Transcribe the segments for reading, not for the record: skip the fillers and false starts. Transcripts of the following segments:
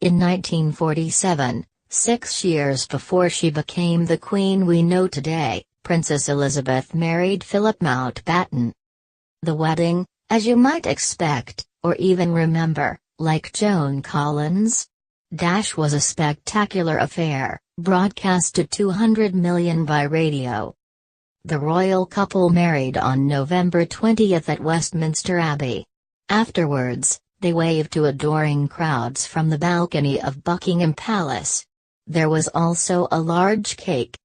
In 1947, 6 years before she became the queen we know today, Princess Elizabeth married Philip Mountbatten. The wedding, as you might expect, or even remember, like Joan Collins, was a spectacular affair, broadcast to 200 million by radio. The royal couple married on November 20 at Westminster Abbey. Afterwards, they waved to adoring crowds from the balcony of Buckingham Palace. There was also a large cake.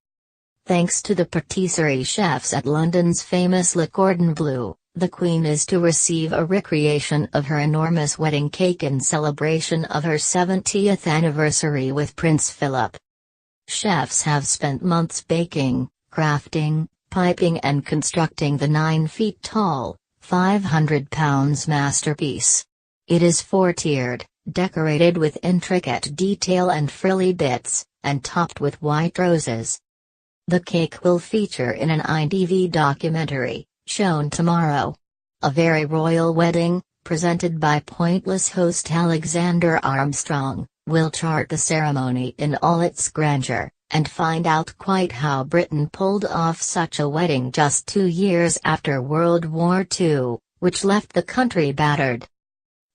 Thanks to the patisserie chefs at London's famous Le Cordon Bleu, the Queen is to receive a recreation of her enormous wedding cake in celebration of her 70th anniversary with Prince Philip. Chefs have spent months baking, crafting, piping and constructing the 9 feet tall, 500-pound masterpiece. It is 4-tiered, decorated with intricate detail and frilly bits, and topped with white roses. The cake will feature in an ITV documentary, shown tomorrow. A Very Royal Wedding, presented by Pointless host Alexander Armstrong, will chart the ceremony in all its grandeur, and find out quite how Britain pulled off such a wedding just 2 years after World War II, which left the country battered.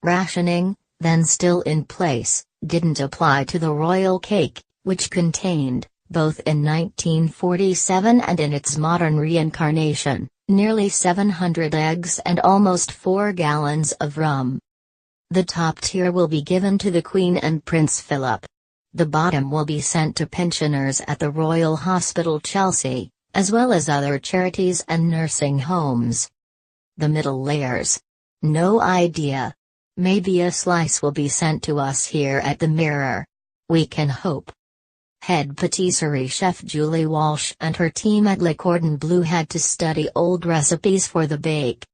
Rationing, then still in place, didn't apply to the royal cake, which contained, both in 1947 and in its modern reincarnation, nearly 700 eggs and almost 4 gallons of rum. The top tier will be given to the Queen and Prince Philip. The bottom will be sent to pensioners at the Royal Hospital Chelsea, as well as other charities and nursing homes. The middle layers? No idea. Maybe a slice will be sent to us here at the Mirror. We can hope. Head patisserie chef Julie Walsh and her team at Le Cordon Bleu had to study old recipes for the bake.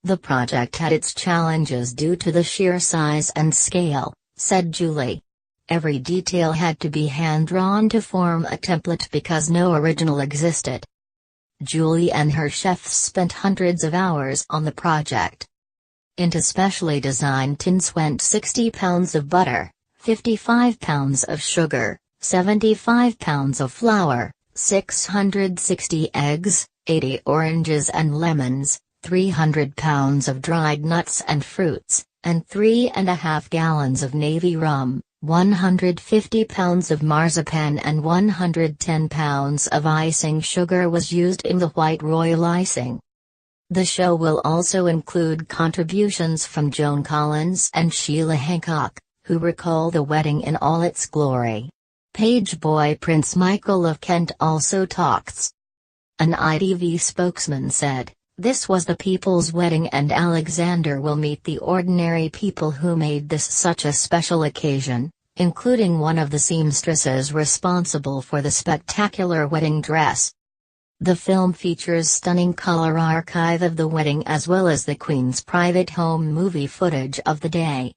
The project had its challenges due to the sheer size and scale, said Julie. Every detail had to be hand-drawn to form a template because no original existed. Julie and her chefs spent hundreds of hours on the project. Into specially designed tins went 60 pounds of butter, 55 pounds of sugar, 75 pounds of flour, 660 eggs, 80 oranges and lemons, 300 pounds of dried nuts and fruits, and 3.5 gallons of navy rum, 150 pounds of marzipan and 110 pounds of icing sugar was used in the white royal icing. The show will also include contributions from Joan Collins and Sheila Hancock, who recall the wedding in all its glory. Page boy Prince Michael of Kent also talks. An ITV spokesman said, "This was the people's wedding and Alexander will meet the ordinary people who made this such a special occasion, including one of the seamstresses responsible for the spectacular wedding dress." The film features stunning color archive of the wedding as well as the Queen's private home movie footage of the day.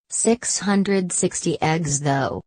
660 eggs though.